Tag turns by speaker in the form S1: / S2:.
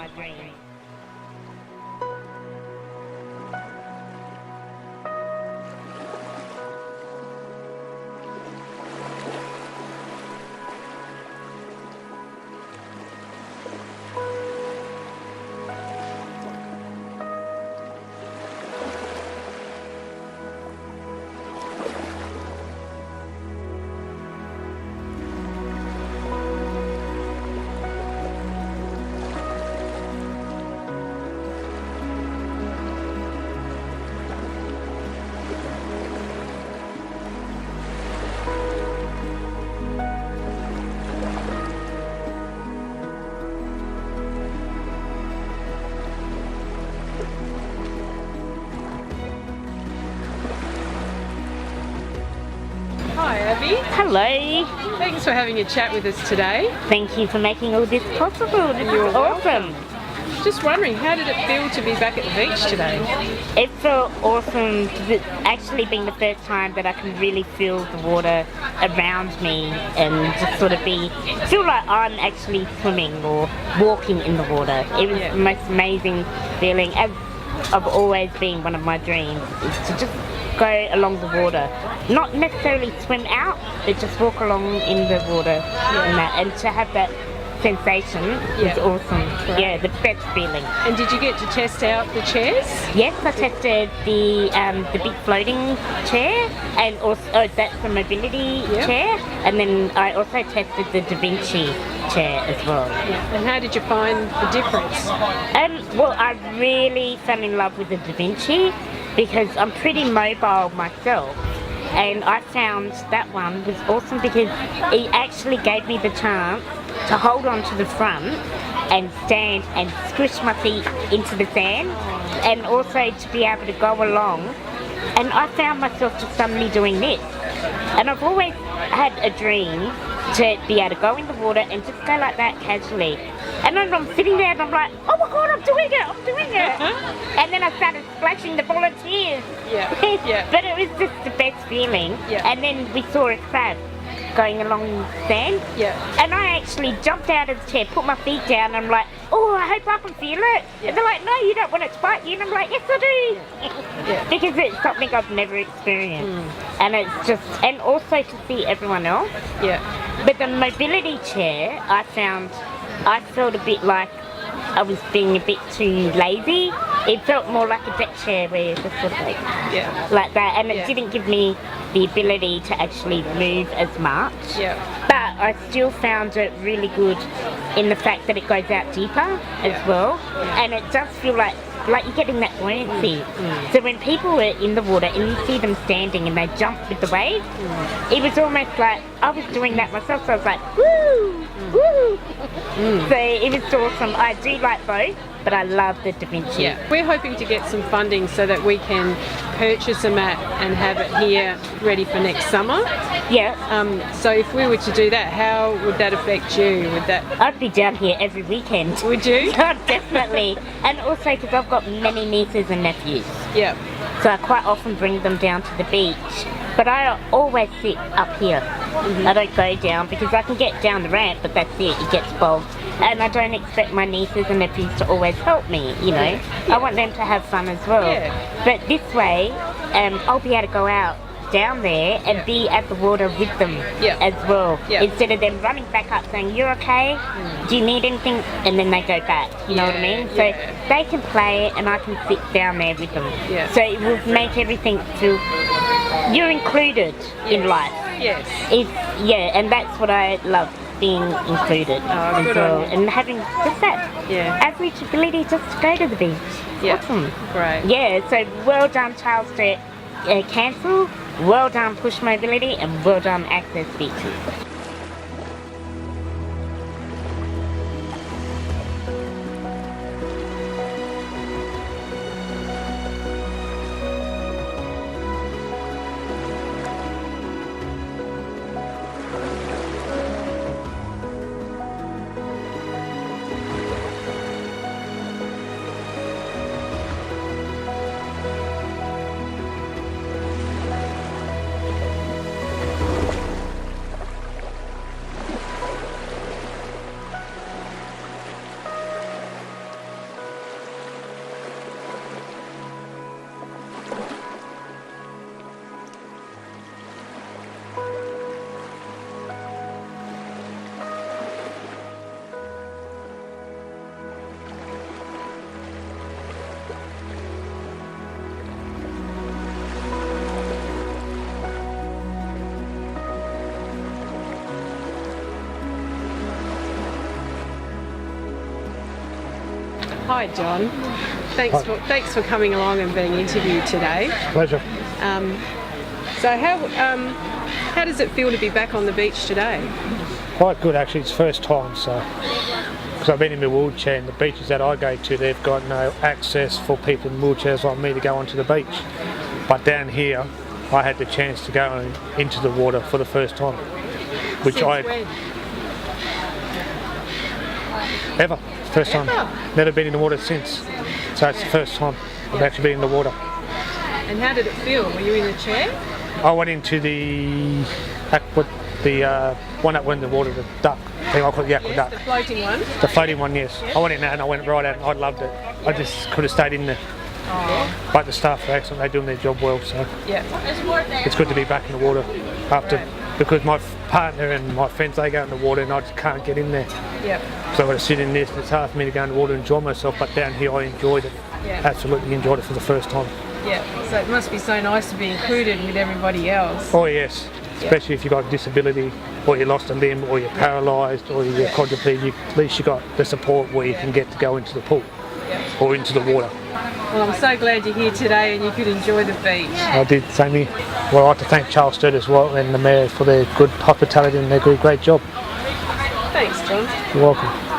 S1: my dreams.
S2: Hi Abby,
S1: Hello.
S2: thanks for having a chat with us today.
S1: Thank you for making all this possible. This
S2: You're
S1: is awesome.
S2: Just wondering, how did it feel to be back at the beach today?
S1: It felt awesome to actually being the first time that I can really feel the water around me and just sort of feel like I'm actually swimming or walking in the water. It was the most amazing feeling, as I've always been one of my dreams, is to just go along the water. Not necessarily swim out, but just walk along in the water and to have that sensation is awesome.
S2: Right.
S1: Yeah, the best feeling.
S2: And did you get to test out the chairs?
S1: Yes, I tested the big floating chair, and also that's the mobility chair, and then I also tested the Da Vinci chair as well.
S2: And how did you find the difference?
S1: Well, I really fell in love with the Da Vinci because I'm pretty mobile myself. And I found that one was awesome because it actually gave me the chance to hold on to the front and stand and squish my feet into the sand, and also to be able to go along. And I found myself just suddenly doing this. And I've always had a dream to be able to go in the water and just go like that casually. And then I'm sitting there and I'm like, oh my God, I'm doing it. And then I started splashing the volunteers. But it was just the best feeling. And then we saw a crab going along the sand. And I actually jumped out of the chair, put my feet down, and I'm like, oh, I hope I can feel it. And they're like, no, you don't want it to bite you. And I'm like, yes, I do. Because it's something I've never experienced. And it's just, and also to see everyone else. But the mobility chair, I felt a bit like I was being a bit too lazy. It felt more like a deck chair where you're just sort of like that, and it didn't give me the ability to actually move as much. But I still found it really good in the fact that it goes out deeper as well, and it does feel like you're getting that buoyancy. So when people were in the water and you see them standing and they jump with the waves, it was almost like I was doing that myself, so I was like, woo, woo. So it was awesome. I do like both, but I love the Da Vinci.
S2: We're hoping to get some funding so that we can purchase a mat and have it here ready for next summer. So if we were to do that, how would that affect you?
S1: I'd be down here every weekend.
S2: Would you?
S1: Definitely. And also because I've got many nieces and nephews. So I quite often bring them down to the beach. But I always sit up here. I don't go down because I can get down the ramp, but that's it gets bogged. And I don't expect my nieces and nephews to always help me, you know. I want them to have fun as well. But this way, I'll be able to go out down there and be at the water with them as well. Instead of them running back up saying, you're okay? Do you need anything? And then they go back, you know what I mean? So they can play and I can sit down there with them. So it will make everything feel, you're included in life. And that's what I love, being included as well. And having just that average ability just to go to the beach. Awesome.
S2: Great.
S1: So well done Charles Sturt Cancel, well done Push Mobility, and well done Access Beaches.
S2: Hi, John. Thanks for coming along and being interviewed today.
S3: Pleasure.
S2: So how does it feel to be back on the beach today?
S3: Quite good actually. It's first time, so because I've been in my wheelchair, and the beaches that I go to, they've got no access for people in wheelchairs like me to go onto the beach. But down here, I had the chance to go into the water for the first time, which
S2: Since when?
S3: Ever. First time. Never been in the water since. So it's the first time I've actually been in the water.
S2: And how did it feel? Were you in the chair?
S3: I went into the one that went in the water, the duck thing. I call it the aqua duck.
S2: The floating one?
S3: The floating one, yes. I went in there and I went right out and I loved it. I just could have stayed in there.
S2: Oh.
S3: But the staff are excellent, they're doing their job well, so
S2: Yeah.
S3: it's good to be back in the water after, because my partner and my friends, they go in the water and I just can't get in there.
S2: Yeah.
S3: So I've got to sit in this and it's hard for me to go in the water and enjoy myself, but down here I enjoyed it.
S2: Yeah.
S3: Absolutely enjoyed it for the first time.
S2: Yeah. So it must be so nice to be included with everybody else.
S3: Oh yes, especially if you've got a disability or you lost a limb or you're paralysed or you're quadriplegic, at least you got the support where you can get to go into the pool or into the water.
S2: Well, I'm so glad you're here today and you could enjoy the beach.
S3: I did, same here. Well, I'd like to thank Charles Sturt as well and the Mayor for their good hospitality and their great job.
S2: Thanks, John.
S3: You're welcome.